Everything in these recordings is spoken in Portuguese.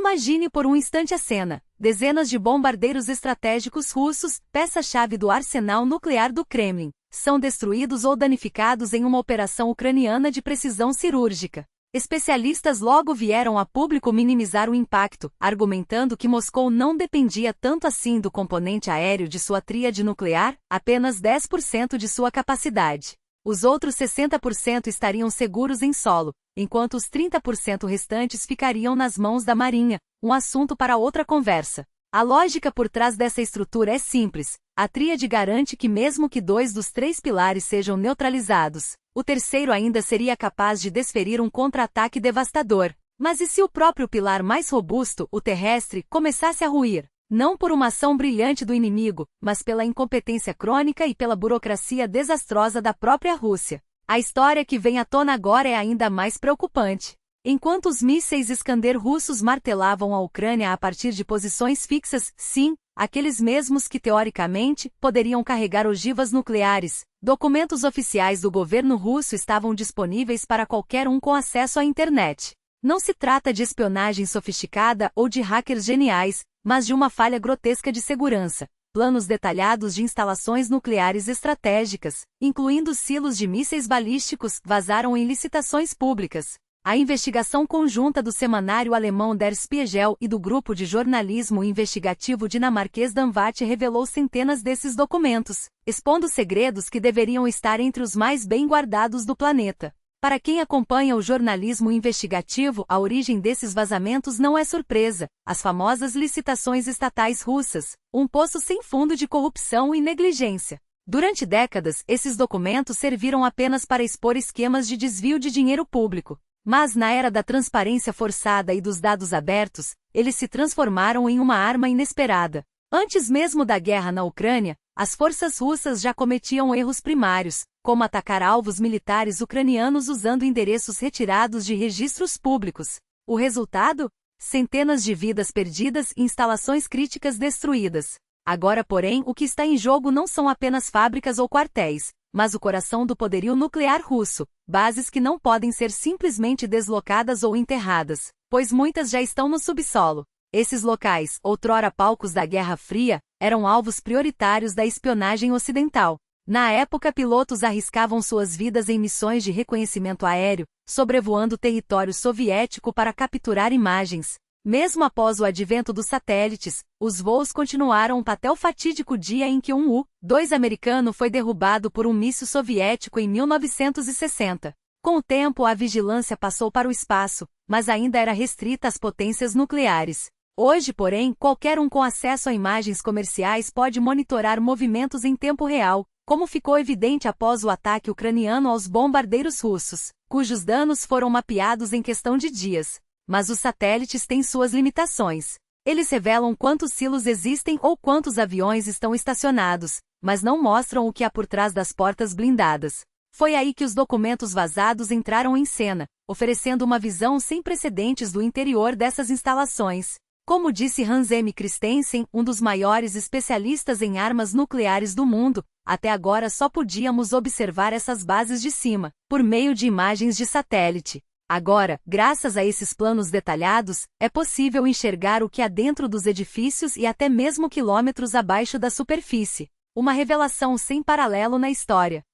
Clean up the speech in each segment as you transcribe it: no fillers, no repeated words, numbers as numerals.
Imagine por um instante a cena. Dezenas de bombardeiros estratégicos russos, peça-chave do arsenal nuclear do Kremlin, são destruídos ou danificados em uma operação ucraniana de precisão cirúrgica. Especialistas logo vieram a público minimizar o impacto, argumentando que Moscou não dependia tanto assim do componente aéreo de sua tríade nuclear, apenas 10% de sua capacidade. Os outros 60% estariam seguros em solo, enquanto os 30% restantes ficariam nas mãos da Marinha, um assunto para outra conversa. A lógica por trás dessa estrutura é simples. A tríade garante que mesmo que 2 dos 3 pilares sejam neutralizados, o terceiro ainda seria capaz de desferir um contra-ataque devastador. Mas e se o próprio pilar mais robusto, o terrestre, começasse a ruir? Não por uma ação brilhante do inimigo, mas pela incompetência crônica e pela burocracia desastrosa da própria Rússia. A história que vem à tona agora é ainda mais preocupante. Enquanto os mísseis Iskander russos martelavam a Ucrânia a partir de posições fixas, sim, aqueles mesmos que teoricamente poderiam carregar ogivas nucleares, documentos oficiais do governo russo estavam disponíveis para qualquer um com acesso à internet. Não se trata de espionagem sofisticada ou de hackers geniais, mas de uma falha grotesca de segurança. Planos detalhados de instalações nucleares estratégicas, incluindo silos de mísseis balísticos, vazaram em licitações públicas. A investigação conjunta do semanário alemão Der Spiegel e do grupo de jornalismo investigativo dinamarquês Danwatch revelou centenas desses documentos, expondo segredos que deveriam estar entre os mais bem guardados do planeta. Para quem acompanha o jornalismo investigativo, a origem desses vazamentos não é surpresa: as famosas licitações estatais russas, um poço sem fundo de corrupção e negligência. Durante décadas, esses documentos serviram apenas para expor esquemas de desvio de dinheiro público. Mas na era da transparência forçada e dos dados abertos, eles se transformaram em uma arma inesperada. Antes mesmo da guerra na Ucrânia, as forças russas já cometiam erros primários, como atacar alvos militares ucranianos usando endereços retirados de registros públicos. O resultado? Centenas de vidas perdidas e instalações críticas destruídas. Agora, porém, o que está em jogo não são apenas fábricas ou quartéis, mas o coração do poderio nuclear russo, bases que não podem ser simplesmente deslocadas ou enterradas, pois muitas já estão no subsolo. Esses locais, outrora palcos da Guerra Fria, eram alvos prioritários da espionagem ocidental. Na época, pilotos arriscavam suas vidas em missões de reconhecimento aéreo, sobrevoando território soviético para capturar imagens. Mesmo após o advento dos satélites, os voos continuaram até o fatídico dia em que um U-2 americano foi derrubado por um míssil soviético em 1960. Com o tempo, a vigilância passou para o espaço, mas ainda era restrita às potências nucleares. Hoje, porém, qualquer um com acesso a imagens comerciais pode monitorar movimentos em tempo real, como ficou evidente após o ataque ucraniano aos bombardeiros russos, cujos danos foram mapeados em questão de dias. Mas os satélites têm suas limitações. Eles revelam quantos silos existem ou quantos aviões estão estacionados, mas não mostram o que há por trás das portas blindadas. Foi aí que os documentos vazados entraram em cena, oferecendo uma visão sem precedentes do interior dessas instalações. Como disse Hans M. Christensen, um dos maiores especialistas em armas nucleares do mundo, até agora só podíamos observar essas bases de cima, por meio de imagens de satélite. Agora, graças a esses planos detalhados, é possível enxergar o que há dentro dos edifícios e até mesmo quilômetros abaixo da superfície. Uma revelação sem paralelo na história.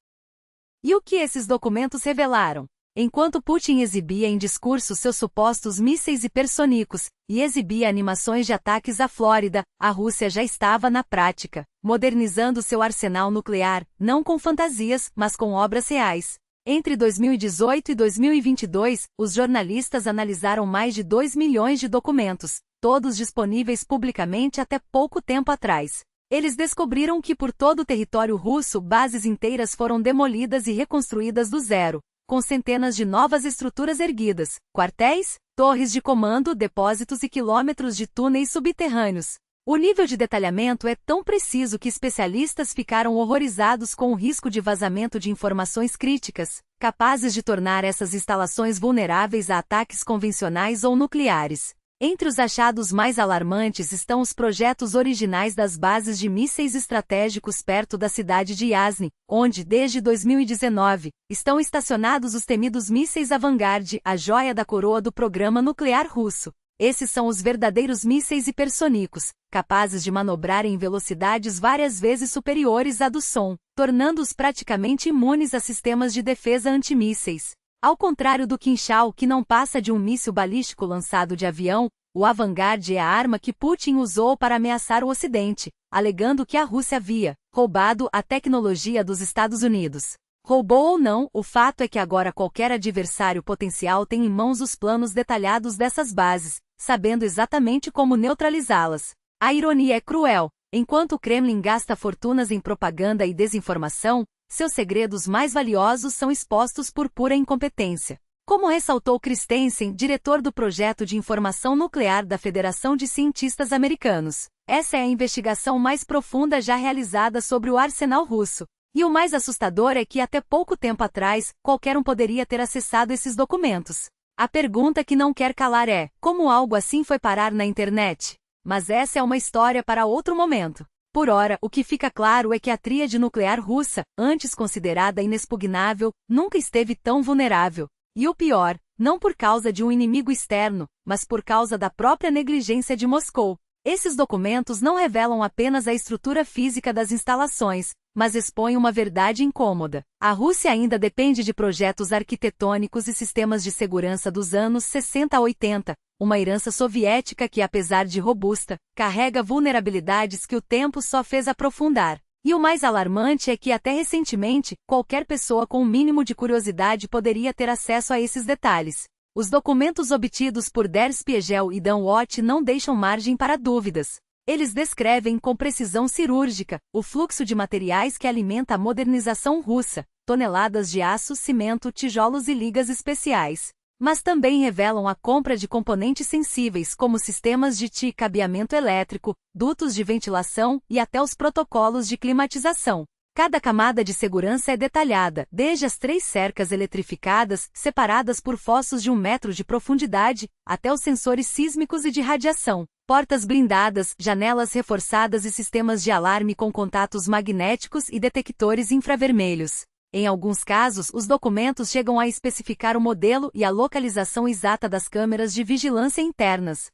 E o que esses documentos revelaram? Enquanto Putin exibia em discurso seus supostos mísseis hipersônicos, e exibia animações de ataques à Flórida, a Rússia já estava na prática, modernizando seu arsenal nuclear, não com fantasias, mas com obras reais. Entre 2018 e 2022, os jornalistas analisaram mais de 2 milhões de documentos, todos disponíveis publicamente até pouco tempo atrás. Eles descobriram que por todo o território russo bases inteiras foram demolidas e reconstruídas do zero, com centenas de novas estruturas erguidas, quartéis, torres de comando, depósitos e quilômetros de túneis subterrâneos. O nível de detalhamento é tão preciso que especialistas ficaram horrorizados com o risco de vazamento de informações críticas, capazes de tornar essas instalações vulneráveis a ataques convencionais ou nucleares. Entre os achados mais alarmantes estão os projetos originais das bases de mísseis estratégicos perto da cidade de Yasny, onde, desde 2019, estão estacionados os temidos mísseis Avangard, a joia da coroa do programa nuclear russo. Esses são os verdadeiros mísseis hipersônicos, capazes de manobrar em velocidades várias vezes superiores à do som, tornando-os praticamente imunes a sistemas de defesa antimísseis. Ao contrário do Kinjal, que não passa de um míssil balístico lançado de avião, o Avangard é a arma que Putin usou para ameaçar o Ocidente, alegando que a Rússia havia roubado a tecnologia dos Estados Unidos. Roubou ou não, o fato é que agora qualquer adversário potencial tem em mãos os planos detalhados dessas bases, sabendo exatamente como neutralizá-las. A ironia é cruel. Enquanto o Kremlin gasta fortunas em propaganda e desinformação, seus segredos mais valiosos são expostos por pura incompetência. Como ressaltou Christensen, diretor do Projeto de Informação Nuclear da Federação de Cientistas Americanos, essa é a investigação mais profunda já realizada sobre o arsenal russo. E o mais assustador é que até pouco tempo atrás, qualquer um poderia ter acessado esses documentos. A pergunta que não quer calar é, como algo assim foi parar na internet? Mas essa é uma história para outro momento. Por ora, o que fica claro é que a tríade nuclear russa, antes considerada inexpugnável, nunca esteve tão vulnerável. E o pior, não por causa de um inimigo externo, mas por causa da própria negligência de Moscou. Esses documentos não revelam apenas a estrutura física das instalações, mas expõem uma verdade incômoda. A Rússia ainda depende de projetos arquitetônicos e sistemas de segurança dos anos 60 a 80, uma herança soviética que, apesar de robusta, carrega vulnerabilidades que o tempo só fez aprofundar. E o mais alarmante é que, até recentemente, qualquer pessoa com um mínimo de curiosidade poderia ter acesso a esses detalhes. Os documentos obtidos por Der Spiegel e Dan Watt não deixam margem para dúvidas. Eles descrevem com precisão cirúrgica o fluxo de materiais que alimenta a modernização russa, toneladas de aço, cimento, tijolos e ligas especiais. Mas também revelam a compra de componentes sensíveis como sistemas de cabeamento elétrico, dutos de ventilação e até os protocolos de climatização. Cada camada de segurança é detalhada, desde as 3 cercas eletrificadas, separadas por fossos de 1 metro de profundidade, até os sensores sísmicos e de radiação, portas blindadas, janelas reforçadas e sistemas de alarme com contatos magnéticos e detectores infravermelhos. Em alguns casos, os documentos chegam a especificar o modelo e a localização exata das câmeras de vigilância internas.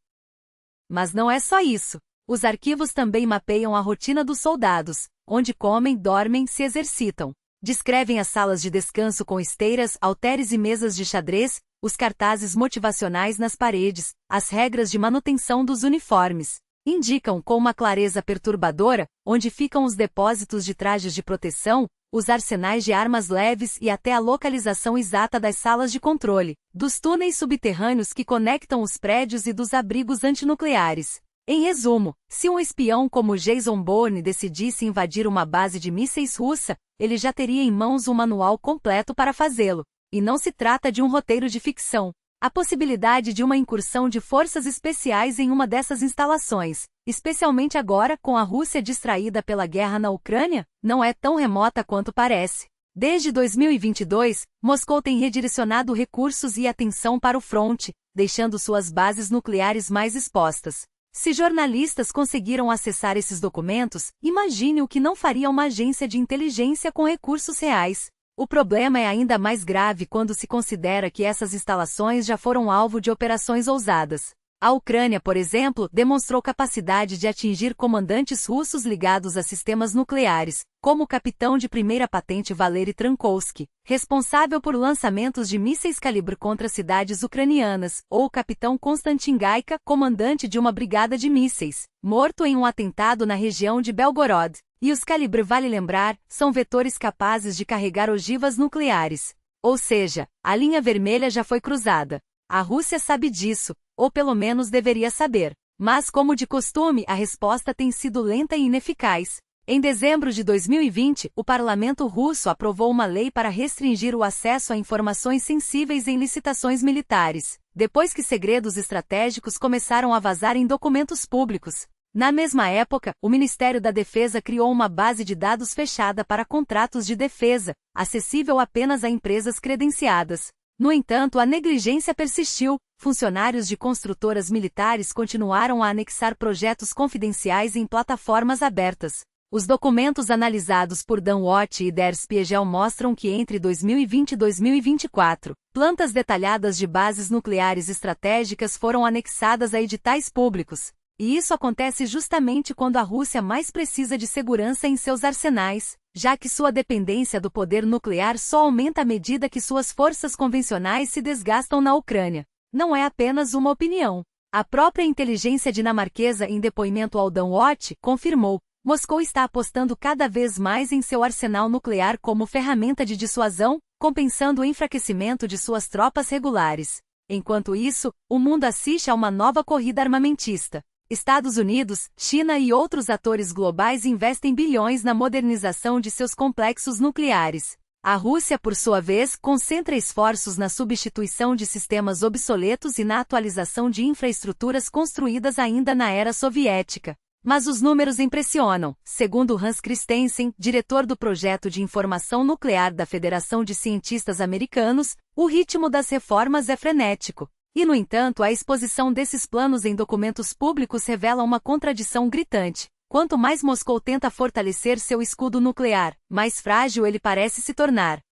Mas não é só isso. Os arquivos também mapeiam a rotina dos soldados, onde comem, dormem, se exercitam. Descrevem as salas de descanso com esteiras, halteres e mesas de xadrez, os cartazes motivacionais nas paredes, as regras de manutenção dos uniformes. Indicam com uma clareza perturbadora onde ficam os depósitos de trajes de proteção, os arsenais de armas leves e até a localização exata das salas de controle, dos túneis subterrâneos que conectam os prédios e dos abrigos antinucleares. Em resumo, se um espião como Jason Bourne decidisse invadir uma base de mísseis russa, ele já teria em mãos um manual completo para fazê-lo. E não se trata de um roteiro de ficção. A possibilidade de uma incursão de forças especiais em uma dessas instalações, especialmente agora com a Rússia distraída pela guerra na Ucrânia, não é tão remota quanto parece. Desde 2022, Moscou tem redirecionado recursos e atenção para o fronte, deixando suas bases nucleares mais expostas. Se jornalistas conseguiram acessar esses documentos, imagine o que não faria uma agência de inteligência com recursos reais. O problema é ainda mais grave quando se considera que essas instalações já foram alvo de operações ousadas. A Ucrânia, por exemplo, demonstrou capacidade de atingir comandantes russos ligados a sistemas nucleares, como o capitão de primeira patente Valery Trankovsky, responsável por lançamentos de mísseis calibre contra cidades ucranianas, ou o capitão Konstantin Gaika, comandante de uma brigada de mísseis, morto em um atentado na região de Belgorod. E os calibre, vale lembrar, são vetores capazes de carregar ogivas nucleares. Ou seja, a linha vermelha já foi cruzada. A Rússia sabe disso, ou pelo menos deveria saber. Mas, como de costume, a resposta tem sido lenta e ineficaz. Em dezembro de 2020, o parlamento russo aprovou uma lei para restringir o acesso a informações sensíveis em licitações militares, depois que segredos estratégicos começaram a vazar em documentos públicos. Na mesma época, o Ministério da Defesa criou uma base de dados fechada para contratos de defesa, acessível apenas a empresas credenciadas. No entanto, a negligência persistiu. Funcionários de construtoras militares continuaram a anexar projetos confidenciais em plataformas abertas. Os documentos analisados por Dan Watt e Der Spiegel mostram que entre 2020 e 2024, plantas detalhadas de bases nucleares estratégicas foram anexadas a editais públicos. E isso acontece justamente quando a Rússia mais precisa de segurança em seus arsenais, já que sua dependência do poder nuclear só aumenta à medida que suas forças convencionais se desgastam na Ucrânia. Não é apenas uma opinião. A própria inteligência dinamarquesa, em depoimento ao Dan Watt, confirmou: Moscou está apostando cada vez mais em seu arsenal nuclear como ferramenta de dissuasão, compensando o enfraquecimento de suas tropas regulares. Enquanto isso, o mundo assiste a uma nova corrida armamentista. Estados Unidos, China e outros atores globais investem bilhões na modernização de seus complexos nucleares. A Rússia, por sua vez, concentra esforços na substituição de sistemas obsoletos e na atualização de infraestruturas construídas ainda na era soviética. Mas os números impressionam. Segundo Hans Christensen, diretor do Projeto de Informação Nuclear da Federação de Cientistas Americanos, o ritmo das reformas é frenético. E, no entanto, a exposição desses planos em documentos públicos revela uma contradição gritante. Quanto mais Moscou tenta fortalecer seu escudo nuclear, mais frágil ele parece se tornar.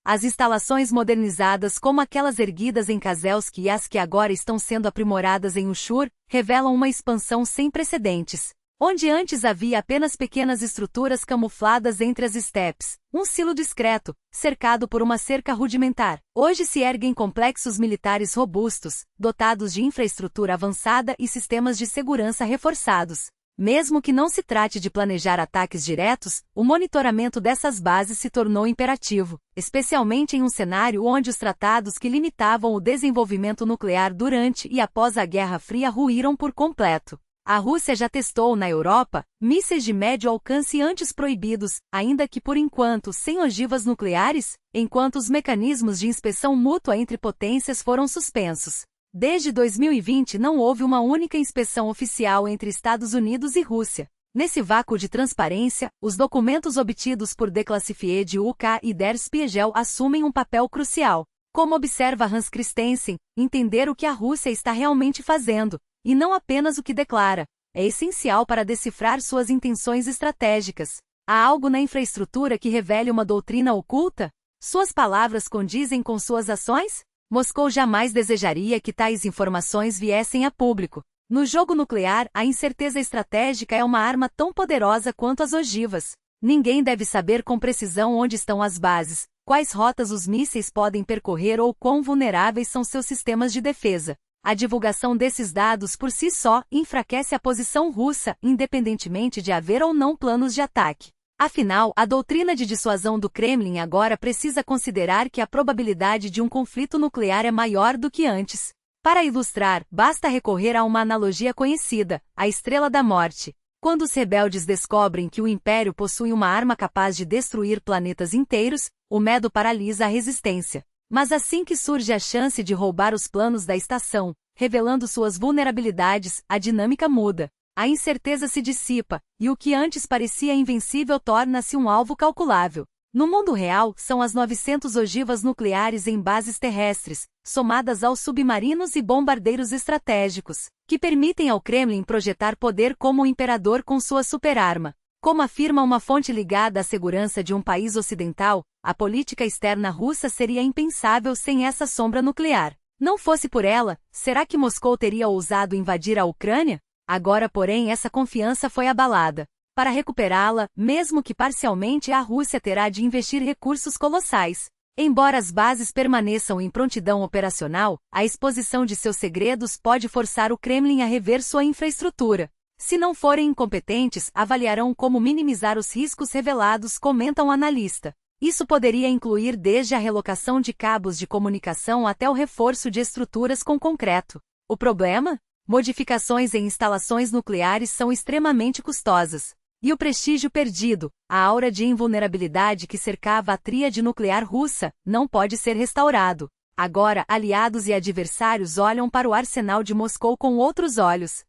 As instalações modernizadas, como aquelas erguidas em Kazelsk e as que agora estão sendo aprimoradas em Ushur, revelam uma expansão sem precedentes. Onde antes havia apenas pequenas estruturas camufladas entre as estepes, um silo discreto, cercado por uma cerca rudimentar, hoje se erguem complexos militares robustos, dotados de infraestrutura avançada e sistemas de segurança reforçados. Mesmo que não se trate de planejar ataques diretos, o monitoramento dessas bases se tornou imperativo, especialmente em um cenário onde os tratados que limitavam o desenvolvimento nuclear durante e após a Guerra Fria ruíram por completo. A Rússia já testou na Europa mísseis de médio alcance antes proibidos, ainda que por enquanto sem ogivas nucleares, enquanto os mecanismos de inspeção mútua entre potências foram suspensos. Desde 2020 não houve uma única inspeção oficial entre Estados Unidos e Rússia. Nesse vácuo de transparência, os documentos obtidos por Declassified UK e Der Spiegel assumem um papel crucial. Como observa Hans Christensen, entender o que a Rússia está realmente fazendo, e não apenas o que declara, é essencial para decifrar suas intenções estratégicas. Há algo na infraestrutura que revele uma doutrina oculta? Suas palavras condizem com suas ações? Moscou jamais desejaria que tais informações viessem a público. No jogo nuclear, a incerteza estratégica é uma arma tão poderosa quanto as ogivas. Ninguém deve saber com precisão onde estão as bases, quais rotas os mísseis podem percorrer ou quão vulneráveis são seus sistemas de defesa. A divulgação desses dados por si só enfraquece a posição russa, independentemente de haver ou não planos de ataque. Afinal, a doutrina de dissuasão do Kremlin agora precisa considerar que a probabilidade de um conflito nuclear é maior do que antes. Para ilustrar, basta recorrer a uma analogia conhecida, a Estrela da Morte. Quando os rebeldes descobrem que o Império possui uma arma capaz de destruir planetas inteiros, o medo paralisa a resistência. Mas assim que surge a chance de roubar os planos da estação, revelando suas vulnerabilidades, a dinâmica muda. A incerteza se dissipa, e o que antes parecia invencível torna-se um alvo calculável. No mundo real, são as 900 ogivas nucleares em bases terrestres, somadas aos submarinos e bombardeiros estratégicos, que permitem ao Kremlin projetar poder como o imperador com sua superarma. Como afirma uma fonte ligada à segurança de um país ocidental, a política externa russa seria impensável sem essa sombra nuclear. Não fosse por ela, será que Moscou teria ousado invadir a Ucrânia? Agora, porém, essa confiança foi abalada. Para recuperá-la, mesmo que parcialmente, a Rússia terá de investir recursos colossais. Embora as bases permaneçam em prontidão operacional, a exposição de seus segredos pode forçar o Kremlin a rever sua infraestrutura. Se não forem incompetentes, avaliarão como minimizar os riscos revelados, comenta um analista. Isso poderia incluir desde a relocação de cabos de comunicação até o reforço de estruturas com concreto. O problema? Modificações em instalações nucleares são extremamente custosas. E o prestígio perdido, a aura de invulnerabilidade que cercava a tríade nuclear russa, não pode ser restaurado. Agora, aliados e adversários olham para o arsenal de Moscou com outros olhos.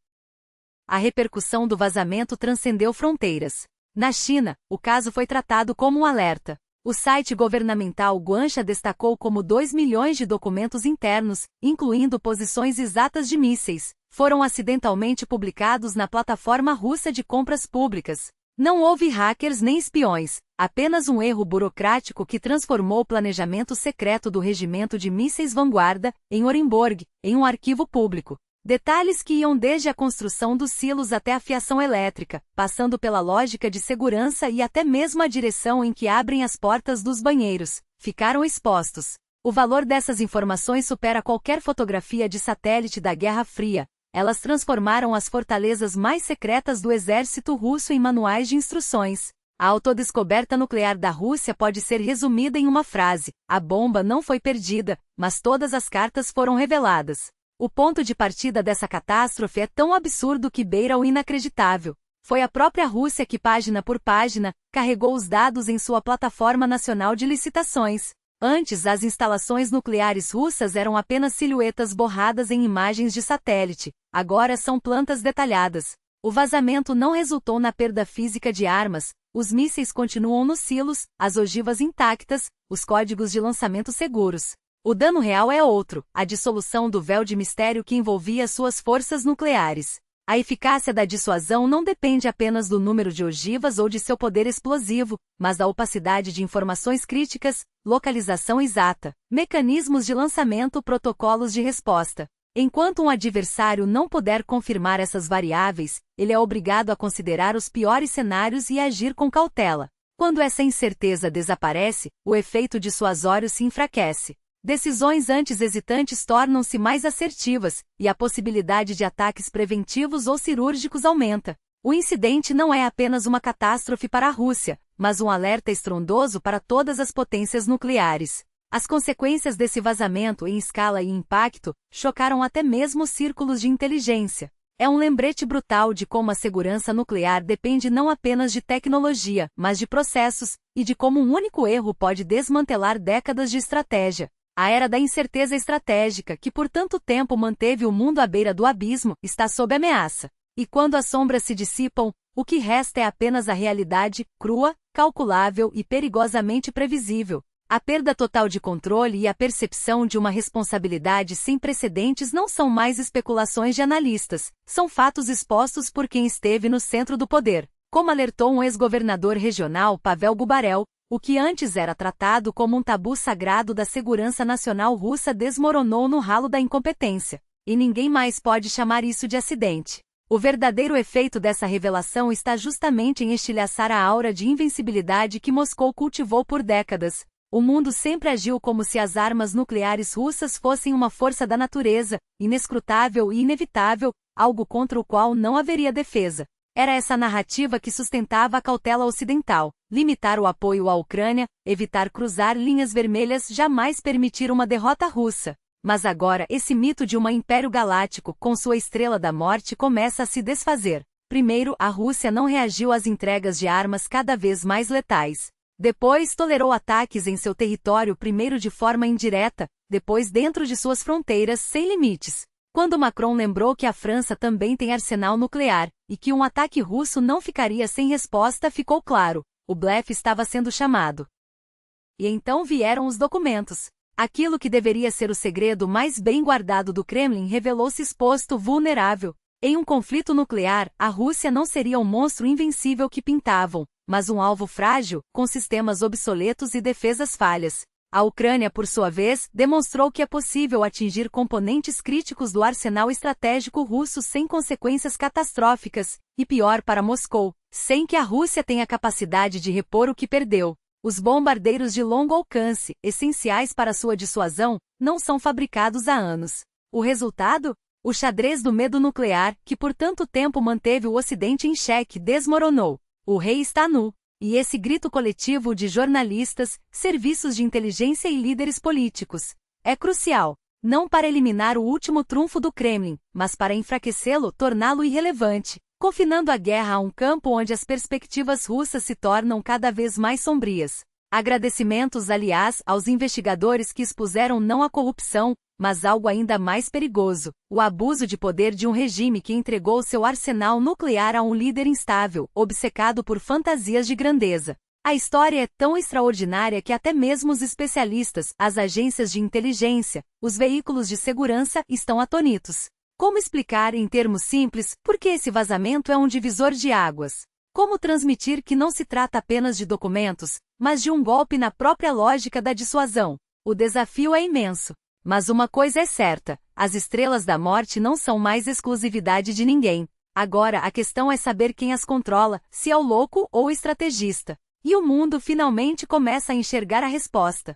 A repercussão do vazamento transcendeu fronteiras. Na China, o caso foi tratado como um alerta. O site governamental Guanxia destacou como 2 milhões de documentos internos, incluindo posições exatas de mísseis, foram acidentalmente publicados na plataforma russa de compras públicas. Não houve hackers nem espiões, apenas um erro burocrático que transformou o planejamento secreto do regimento de mísseis Vanguarda, em Orenburg, em um arquivo público. Detalhes que iam desde a construção dos silos até a fiação elétrica, passando pela lógica de segurança e até mesmo a direção em que abrem as portas dos banheiros, ficaram expostos. O valor dessas informações supera qualquer fotografia de satélite da Guerra Fria. Elas transformaram as fortalezas mais secretas do exército russo em manuais de instruções. A autodescoberta nuclear da Rússia pode ser resumida em uma frase: a bomba não foi perdida, mas todas as cartas foram reveladas. O ponto de partida dessa catástrofe é tão absurdo que beira o inacreditável. Foi a própria Rússia que, página por página, carregou os dados em sua plataforma nacional de licitações. Antes, as instalações nucleares russas eram apenas silhuetas borradas em imagens de satélite. Agora são plantas detalhadas. O vazamento não resultou na perda física de armas, os mísseis continuam nos silos, as ogivas intactas, os códigos de lançamento seguros. O dano real é outro, a dissolução do véu de mistério que envolvia suas forças nucleares. A eficácia da dissuasão não depende apenas do número de ogivas ou de seu poder explosivo, mas da opacidade de informações críticas, localização exata, mecanismos de lançamento, protocolos de resposta. Enquanto um adversário não puder confirmar essas variáveis, ele é obrigado a considerar os piores cenários e agir com cautela. Quando essa incerteza desaparece, o efeito dissuasório se enfraquece. Decisões antes hesitantes tornam-se mais assertivas, e a possibilidade de ataques preventivos ou cirúrgicos aumenta. O incidente não é apenas uma catástrofe para a Rússia, mas um alerta estrondoso para todas as potências nucleares. As consequências desse vazamento em escala e impacto chocaram até mesmo círculos de inteligência. É um lembrete brutal de como a segurança nuclear depende não apenas de tecnologia, mas de processos, e de como um único erro pode desmantelar décadas de estratégia. A era da incerteza estratégica, que por tanto tempo manteve o mundo à beira do abismo, está sob ameaça. E quando as sombras se dissipam, o que resta é apenas a realidade, crua, calculável e perigosamente previsível. A perda total de controle e a percepção de uma responsabilidade sem precedentes não são mais especulações de analistas, são fatos expostos por quem esteve no centro do poder. Como alertou um ex-governador regional, Pavel Gubarel, o que antes era tratado como um tabu sagrado da segurança nacional russa desmoronou no ralo da incompetência. E ninguém mais pode chamar isso de acidente. O verdadeiro efeito dessa revelação está justamente em estilhaçar a aura de invencibilidade que Moscou cultivou por décadas. O mundo sempre agiu como se as armas nucleares russas fossem uma força da natureza, inescrutável e inevitável, algo contra o qual não haveria defesa. Era essa narrativa que sustentava a cautela ocidental: limitar o apoio à Ucrânia, evitar cruzar linhas vermelhas, jamais permitir uma derrota russa. Mas agora esse mito de um império galáctico com sua estrela da morte começa a se desfazer. Primeiro, a Rússia não reagiu às entregas de armas cada vez mais letais. Depois tolerou ataques em seu território, primeiro de forma indireta, depois dentro de suas fronteiras sem limites. Quando Macron lembrou que a França também tem arsenal nuclear, e que um ataque russo não ficaria sem resposta, ficou claro: o blefe estava sendo chamado. E então vieram os documentos. Aquilo que deveria ser o segredo mais bem guardado do Kremlin revelou-se exposto, vulnerável. Em um conflito nuclear, a Rússia não seria um monstro invencível que pintavam, mas um alvo frágil, com sistemas obsoletos e defesas falhas. A Ucrânia, por sua vez, demonstrou que é possível atingir componentes críticos do arsenal estratégico russo sem consequências catastróficas, e pior para Moscou, sem que a Rússia tenha capacidade de repor o que perdeu. Os bombardeiros de longo alcance, essenciais para sua dissuasão, não são fabricados há anos. O resultado? O xadrez do medo nuclear, que por tanto tempo manteve o Ocidente em xeque, desmoronou. O rei está nu. E esse grito coletivo de jornalistas, serviços de inteligência e líderes políticos é crucial, não para eliminar o último trunfo do Kremlin, mas para enfraquecê-lo, torná-lo irrelevante, confinando a guerra a um campo onde as perspectivas russas se tornam cada vez mais sombrias. Agradecimentos, aliás, aos investigadores que expuseram não a corrupção, mas algo ainda mais perigoso: o abuso de poder de um regime que entregou seu arsenal nuclear a um líder instável, obcecado por fantasias de grandeza. A história é tão extraordinária que até mesmo os especialistas, as agências de inteligência, os veículos de segurança estão atônitos. Como explicar em termos simples por que esse vazamento é um divisor de águas? Como transmitir que não se trata apenas de documentos, mas de um golpe na própria lógica da dissuasão? O desafio é imenso. Mas uma coisa é certa, as estrelas da morte não são mais exclusividade de ninguém. Agora a questão é saber quem as controla, se é o louco ou o estrategista. E o mundo finalmente começa a enxergar a resposta.